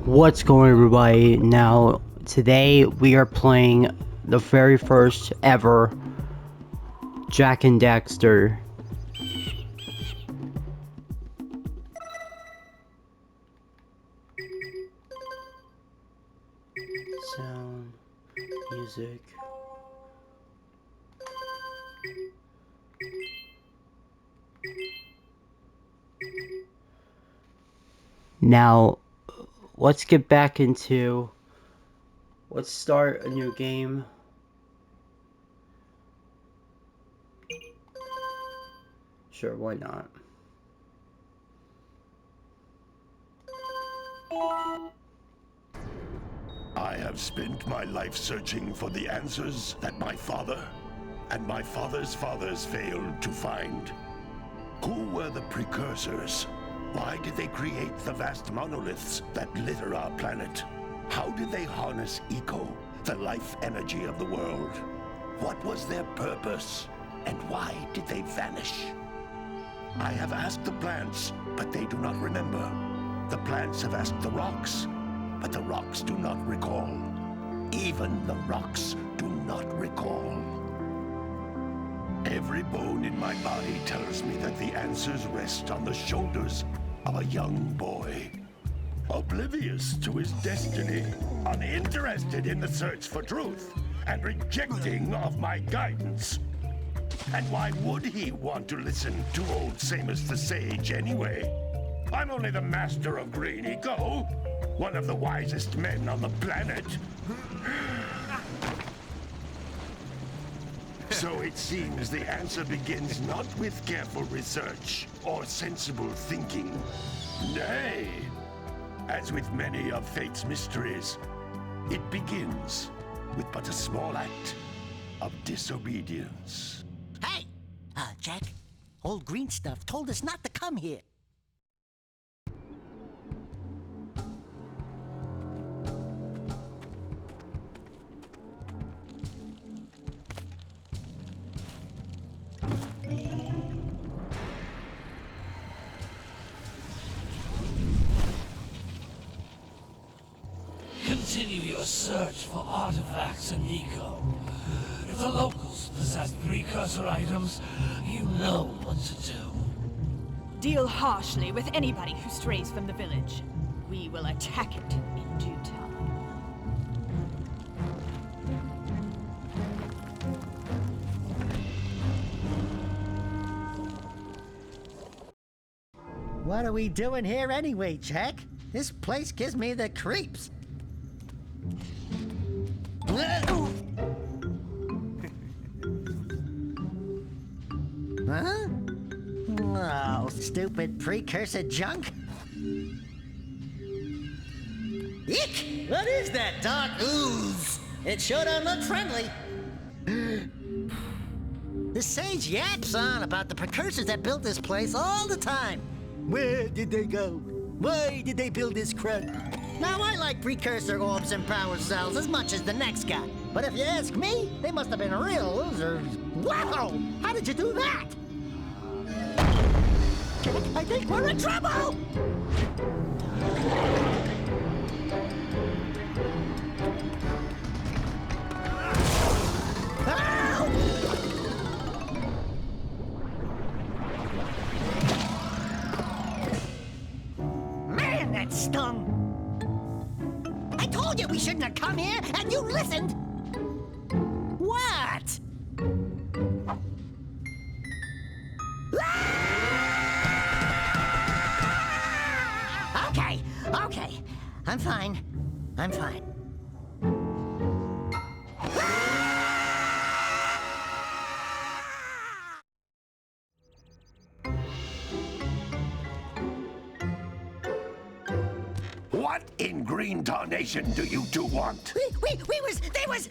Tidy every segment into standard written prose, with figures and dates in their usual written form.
What's going on, everybody? Now, today we are playing the very first ever Jak and Daxter. Sound, music. Now, let's get back into... Let's start a new game. Sure, why not? I have spent my life searching for the answers that my father and my father's fathers failed to find. Who were the Precursors? Why did they create the vast monoliths that litter our planet? How did they harness eco, the life energy of the world? What was their purpose? And why did they vanish? I have asked the plants, but they do not remember. The plants have asked the rocks, but the rocks do not recall. Even the rocks do not recall. Every bone in my body tells me that the answers rest on the shoulders of a young boy. Oblivious to his destiny, uninterested in the search for truth, and rejecting of my guidance. And why would he want to listen to old Samus the Sage anyway? I'm only the master of green eco, one of the wisest men on the planet. So it seems the answer begins not with careful research or sensible thinking. Nay, as with many of fate's mysteries, it begins with but a small act of disobedience. Hey! Jak, old green stuff told us not to come here. Continue your search for artifacts and eco. If the locals possess precursor items, you know what to do. Deal harshly with anybody who strays from the village. We will attack it in due time. What are we doing here anyway, Jak? This place gives me the creeps. Huh? Oh, stupid precursor junk. Eek! What is that dark ooze? It sure don't look friendly. The sage yaps on about the precursors that built this place all the time. Where did they go? Why did they build this crud? Now, I like precursor orbs and power cells as much as the next guy. But if you ask me, they must have been real losers. Wow! How did you do that? I think we're in trouble! Ow! Man, that stung! I told you we shouldn't have come here, and you listened! What? Okay. I'm fine. What in green tarnation do you two want? They was...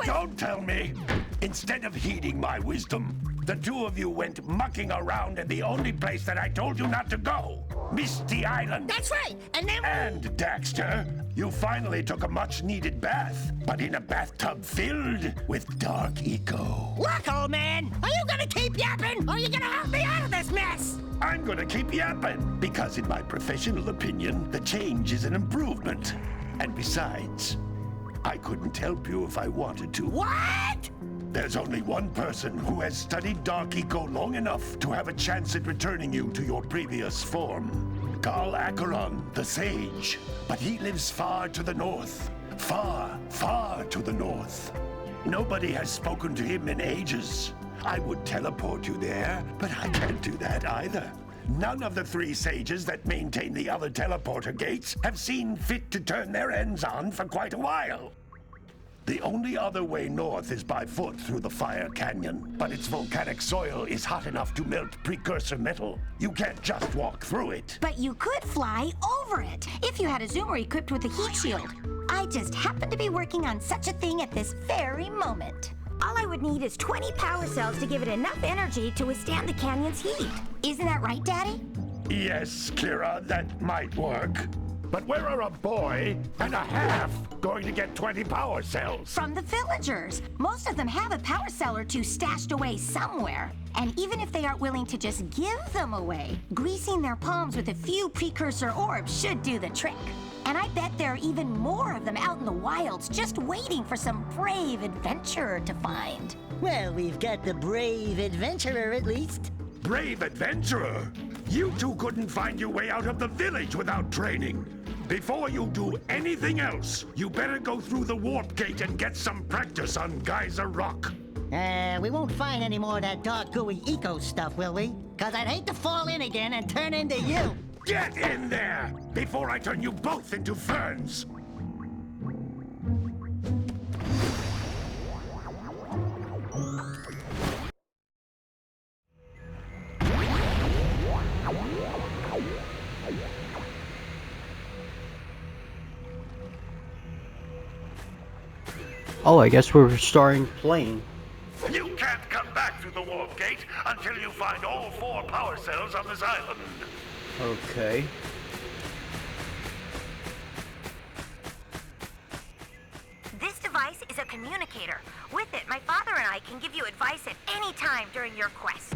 Don't tell me! Instead of heeding my wisdom, the two of you went mucking around in the only place that I told you not to go. Misty Island. That's right. And then... And, Daxter, you finally took a much-needed bath, but in a bathtub filled with dark eco. Look, old man, are you gonna keep yapping, or are you gonna help me out of this mess? I'm gonna keep yapping, because in my professional opinion, the change is an improvement. And besides, I couldn't help you if I wanted to. What? There's only one person who has studied Dark Eco long enough to have a chance at returning you to your previous form. Carl Acheron, the Sage. But he lives far to the north. Far, far to the north. Nobody has spoken to him in ages. I would teleport you there, but I can't do that either. None of the 3 sages that maintain the other teleporter gates have seen fit to turn their ends on for quite a while. The only other way north is by foot through the Fire Canyon, but its volcanic soil is hot enough to melt precursor metal. You can't just walk through it. But you could fly over it if you had a zoomer equipped with a heat shield. I just happen to be working on such a thing at this very moment. All I would need is 20 power cells to give it enough energy to withstand the canyon's heat. Isn't that right, Daddy? Yes, Kira, that might work. But where are a boy and a half going to get 20 power cells? From the villagers. Most of them have a power cell or 2 stashed away somewhere. And even if they aren't willing to just give them away, greasing their palms with a few precursor orbs should do the trick. And I bet there are even more of them out in the wilds just waiting for some brave adventurer to find. Well, we've got the brave adventurer at least. Brave adventurer? You two couldn't find your way out of the village without training. Before you do anything else, you better go through the warp gate and get some practice on Geyser Rock. We won't find any more of that dark gooey eco stuff, will we? 'Cause I'd hate to fall in again and turn into you. Get in there before I turn you both into ferns. Oh, I guess we're starting playing. You can't come back through the warp gate until you find all 4 power cells on this island. Okay. This device is a communicator. With it, my father and I can give you advice at any time during your quest.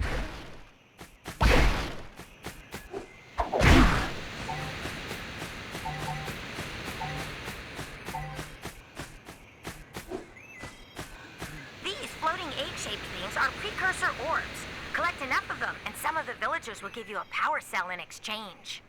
These floating egg-shaped things are precursor orbs. Collect enough of them, and some of the villagers will give you a power cell in exchange.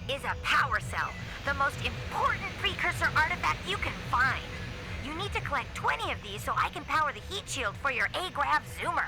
Is a power cell, the most important precursor artifact you can find. You need to collect 20 of these so I can power the heat shield for your A-Grav zoomer.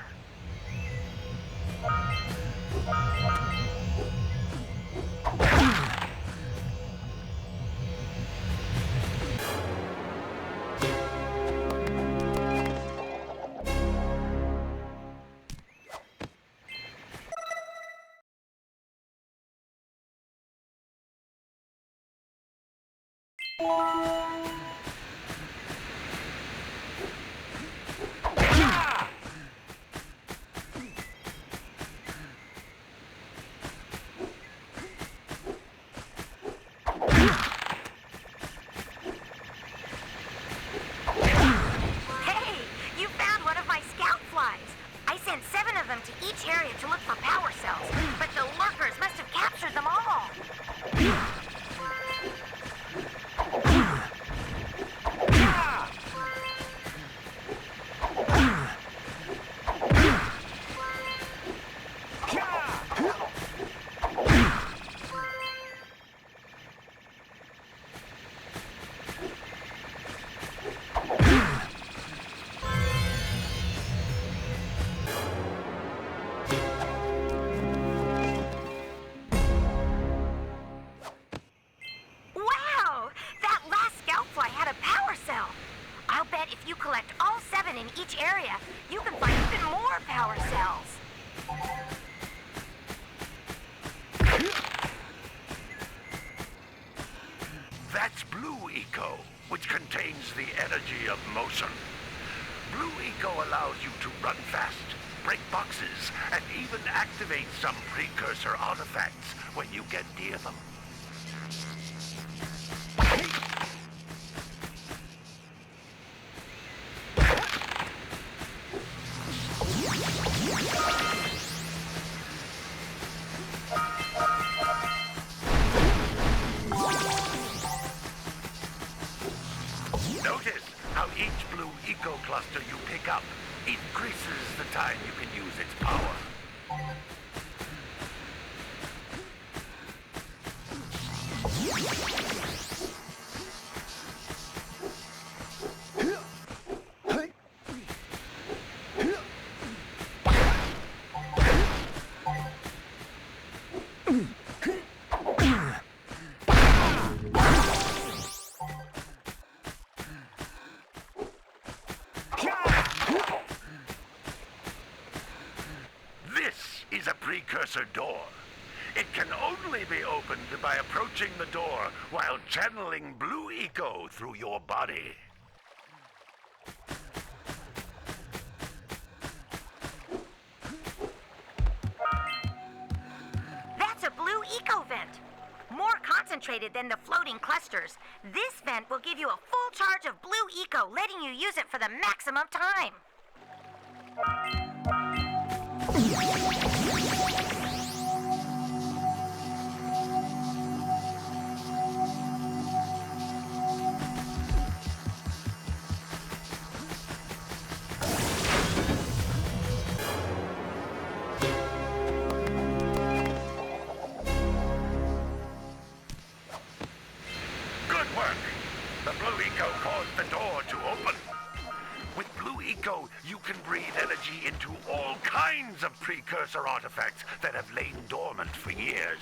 Each area to look for power cells, but the lurkers must have captured them all. collect all 7 in each area, you can find even more power cells. That's Blue Eco, which contains the energy of motion. Blue Eco allows you to run fast, break boxes, and even activate some precursor artifacts when you get near them. Notice how each Blue Eco cluster you pick up increases the time you can use its power. This is a precursor door. It can only be opened by approaching the door while channeling Blue Eco through your body. That's a Blue Eco vent. More concentrated than the floating clusters. This vent will give you a full charge of Blue Eco, letting you use it for the maximum time. Good work! The Blue Eco caused the door to open. With Blue Eco, you can breathe energy into all kinds of precursor artifacts that have lain dormant for years.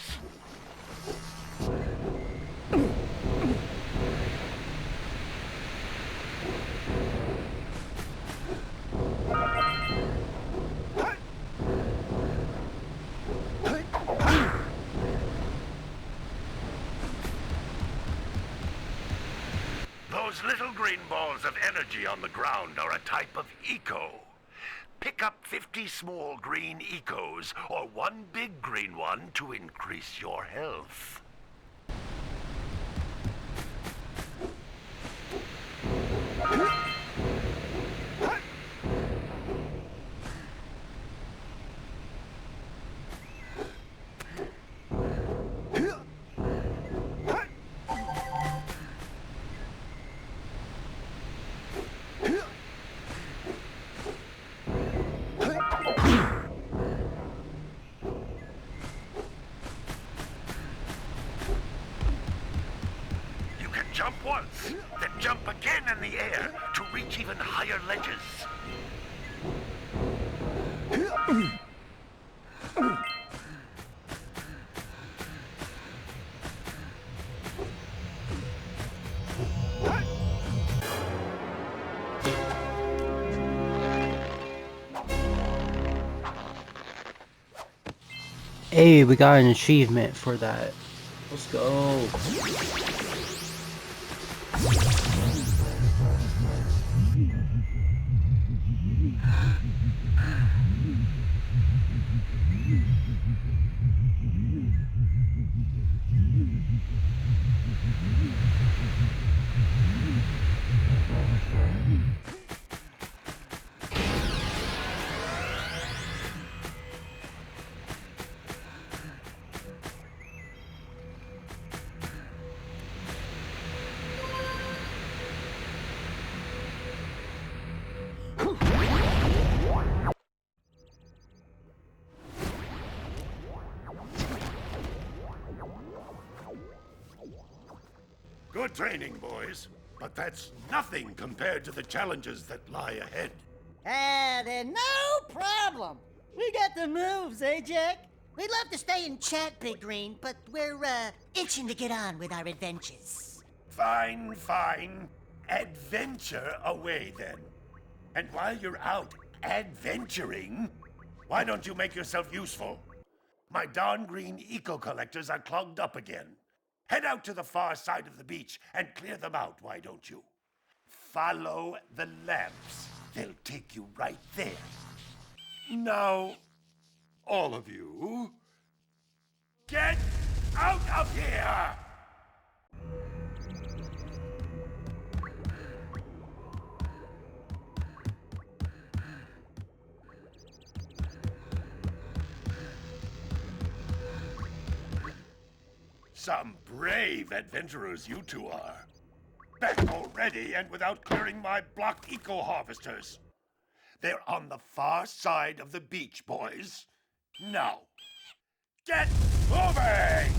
Those little green balls of energy on the ground are a type of eco. Pick up 50 small green ecos or one big green one to increase your health. Jump once, then jump again in the air to reach even higher ledges. Hey, we got an achievement for that. Let's go. Good training, boys. But that's nothing compared to the challenges that lie ahead. Then no problem. We got the moves, eh, Jack? We'd love to stay and chat, Big Green, but we're, itching to get on with our adventures. Fine, fine. Adventure away, then. And while you're out adventuring, why don't you make yourself useful? My darn green eco-collectors are clogged up again. Head out to the far side of the beach and clear them out, why don't you? Follow the lamps. They'll take you right there. Now, all of you, get out of here! Some brave adventurers you two are. Back already and without clearing my blocked eco-harvesters. They're on the far side of the beach, boys. Now, get moving!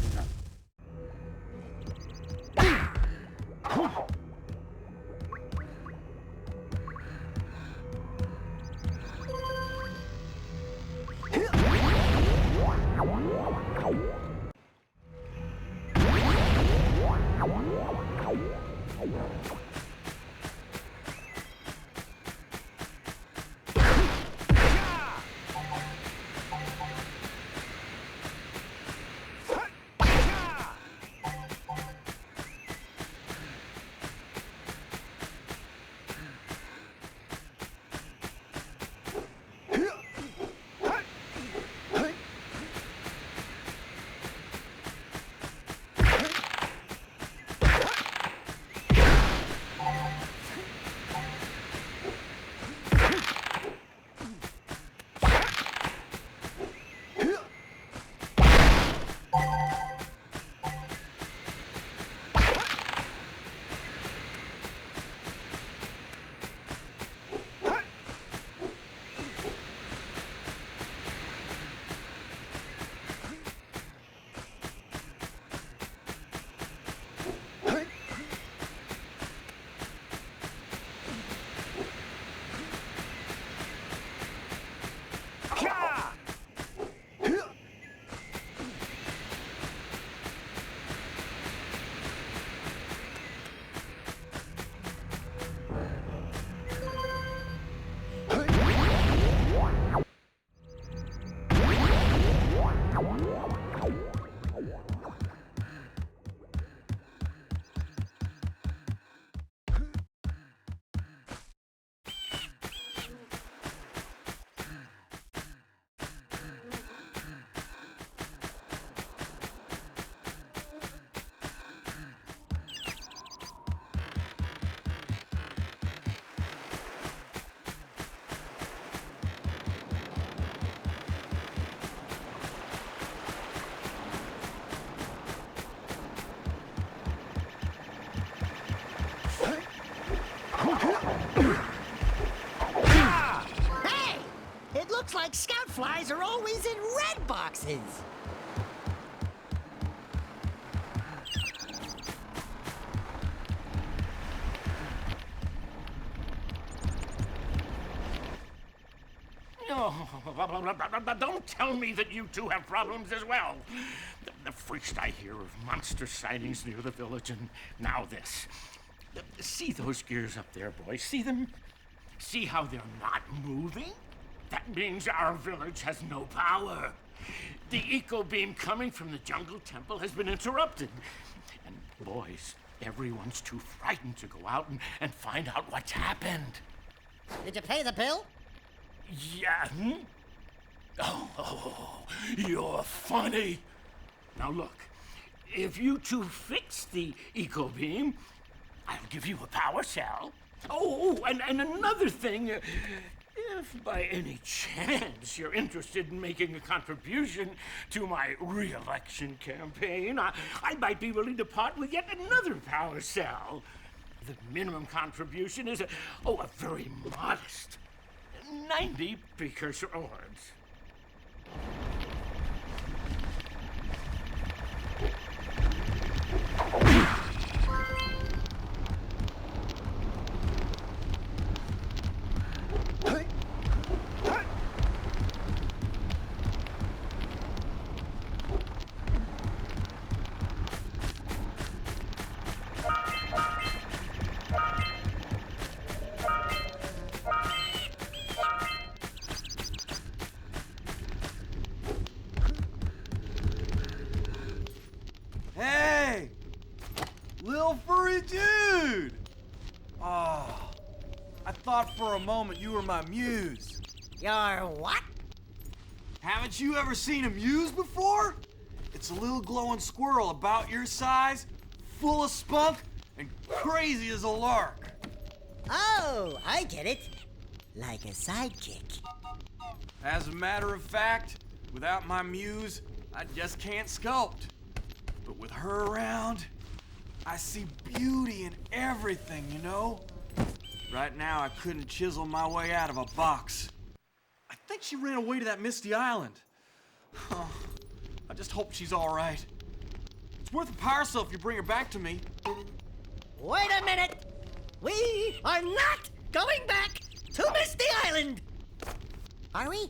Hey! It looks like scout flies are always in red boxes. Don't tell me that you two have problems as well. First I hear of monster sightings near the village, and now this. See those gears up there, boys? See them? See how they're not moving? That means our village has no power. The eco beam coming from the jungle temple has been interrupted. And boys, everyone's too frightened to go out and find out what's happened. Did you pay the bill? Yeah. Oh, you're funny. Now look, if you two fix the eco beam, I'll give you a power cell. Oh, and another thing, if by any chance you're interested in making a contribution to my re-election campaign, I might be willing to part with yet another power cell. The minimum contribution is a very modest 90 precursor orbs. moment you were my muse. Your what? Haven't you ever seen a muse before? It's a little glowing squirrel about your size, full of spunk, and crazy as a lark. Oh, I get it. Like a sidekick. As a matter of fact, without my muse, I just can't sculpt. But with her around, I see beauty in everything, you know? Right now, I couldn't chisel my way out of a box. I think she ran away to that misty island. Huh. I just hope she's all right. It's worth a power cell if you bring her back to me. Wait a minute! We are not going back to Misty Island! Are we?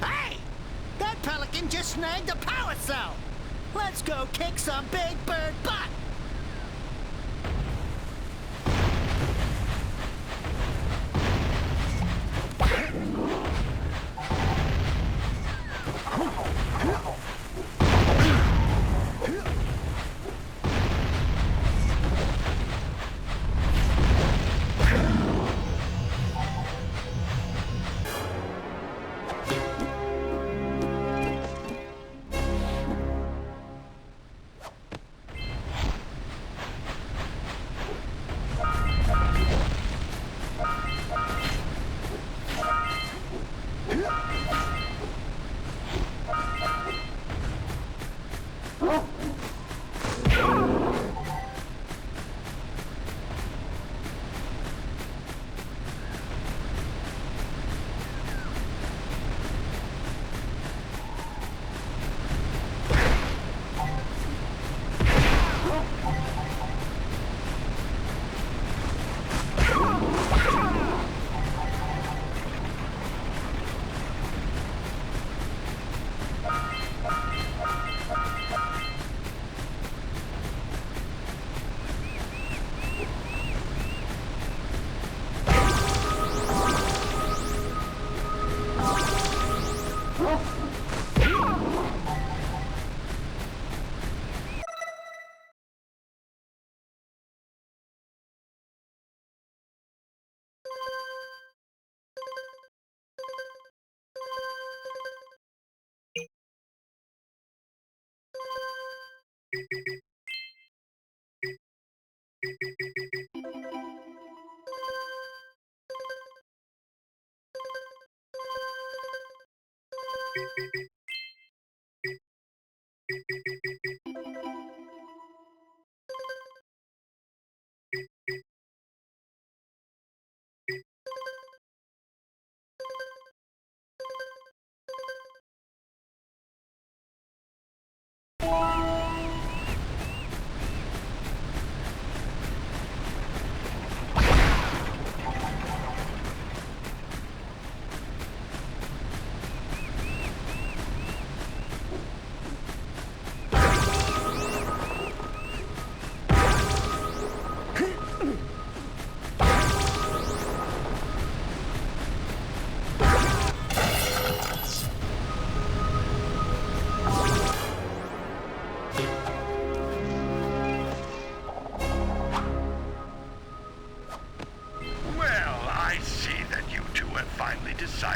Hey! That pelican just snagged a power cell! Let's go kick some big bird butt!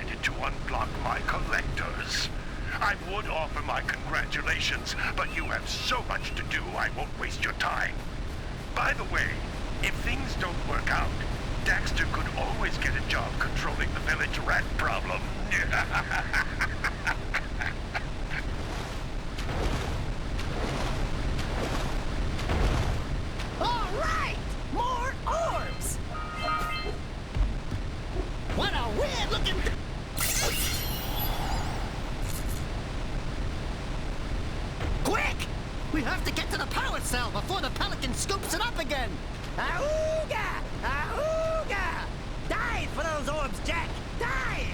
decided to unblock my collectors. I would offer my congratulations, but you have so much to do I won't waste your time. By the way, if things don't work out, Daxter could always get a job controlling the village rat problem. All right! More orbs! What a weird-looking... Quick! We have to get to the power cell before the Pelican scoops it up again! Ahooga! Ahooga! Dive for those orbs, Jak! Dive!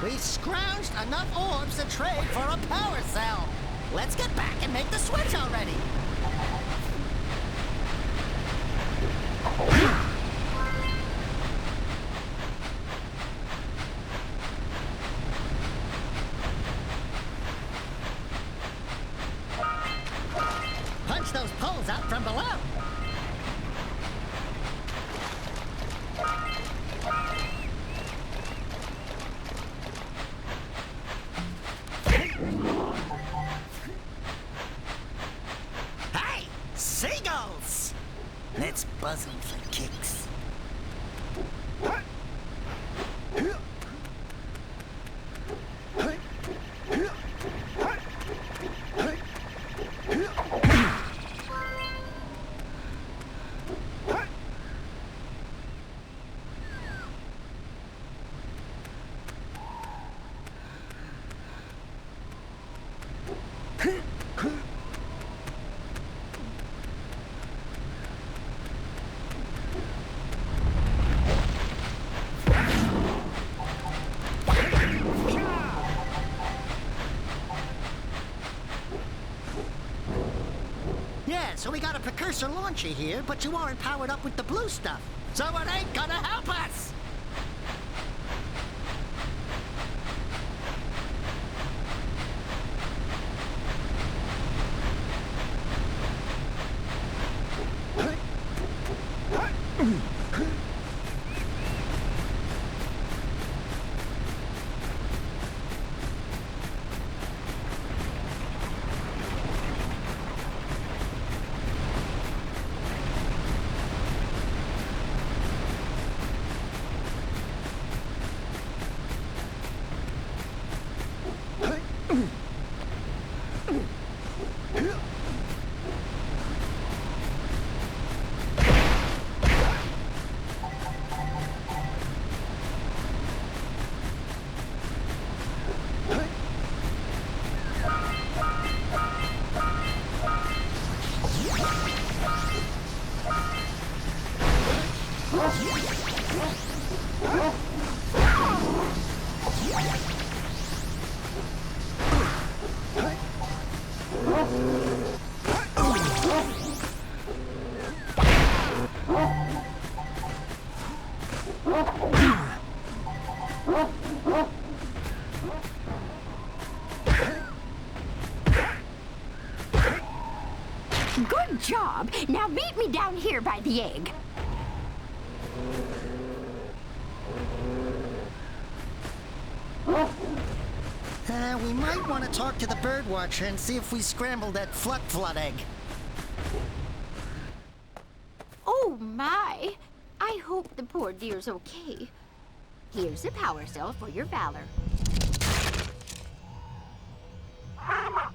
We scrounged enough orbs to trade for a power cell. Let's get back and make the switch already. Punch those poles out from below. Hey, seagulls! Let's buzz them for kicks. Yeah, so we got a Precursor launcher here, but you aren't powered up with the blue stuff. So it ain't gonna help us! Good job. Now meet me down here by the egg. We might want to talk to the birdwatcher and see if we scrambled that flood egg. Oh, my. I hope the poor dear's okay. Here's a power cell for your valor. Oh,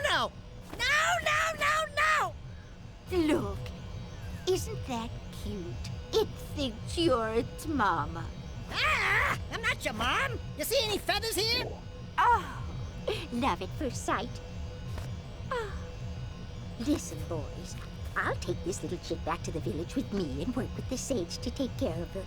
no! No! Look, isn't that cute? It thinks you're its mama. Ah! I'm not your mom! You see any feathers here? Oh, love at first sight. Oh. Listen, boys. I'll take this little chick back to the village with me and work with the sage to take care of her.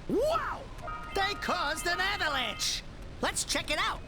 Wow! They caused an avalanche! Let's check it out!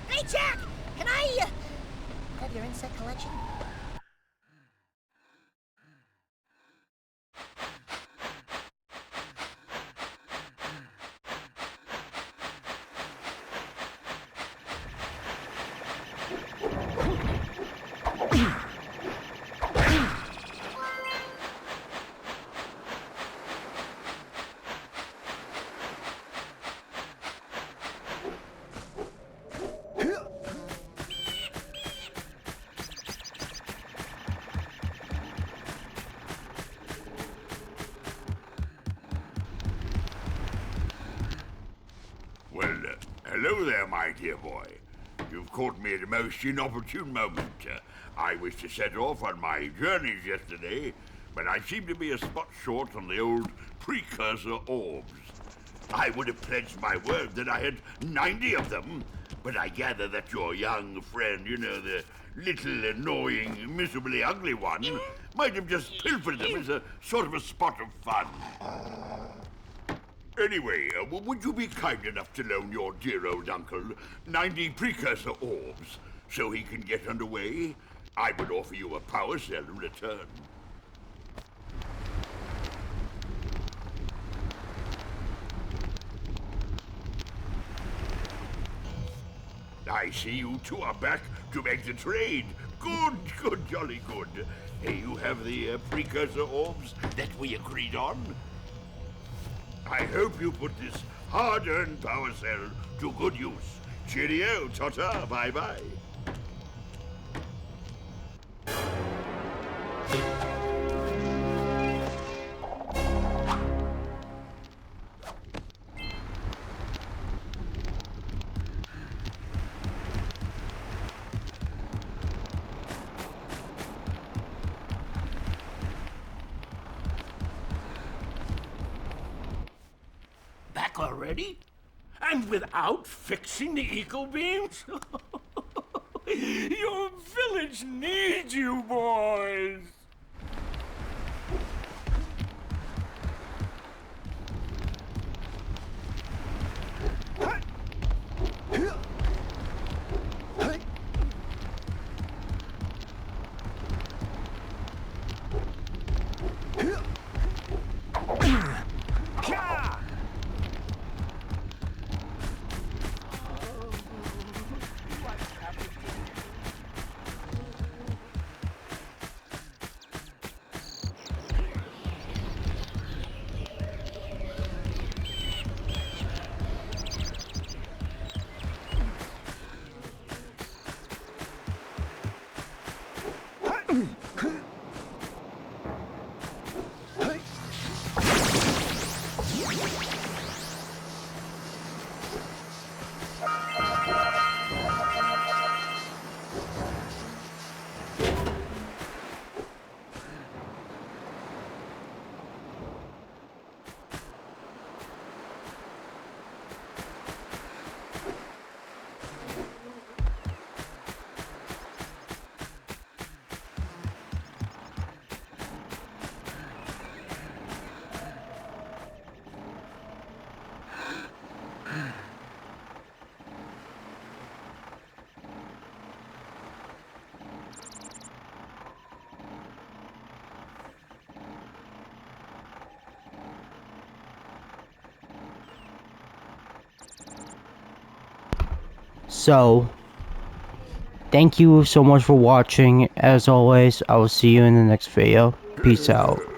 Hey, Jack! Can I, have your insect collection? Well, hello there, my dear boy. You've caught me at a most inopportune moment. I was to set off on my journeys yesterday, but I seem to be a spot short on the old Precursor orbs. I would have pledged my word that I had 90 of them, but I gather that your young friend, you know, the little annoying, miserably ugly one, might have just pilfered them as a sort of a spot of fun. Anyway, would you be kind enough to loan your dear old uncle 90 Precursor orbs so he can get underway? I would offer you a power cell in return. I see you two are back to make the trade. Good, jolly good. Hey, you have the Precursor orbs that we agreed on? I hope you put this hard-earned power cell to good use. Cheerio, ta-ta, bye-bye. Back already? And without fixing the eco beams? Your village needs you, boys. So, thank you so much for watching. As always, I will see you in the next video. Peace out.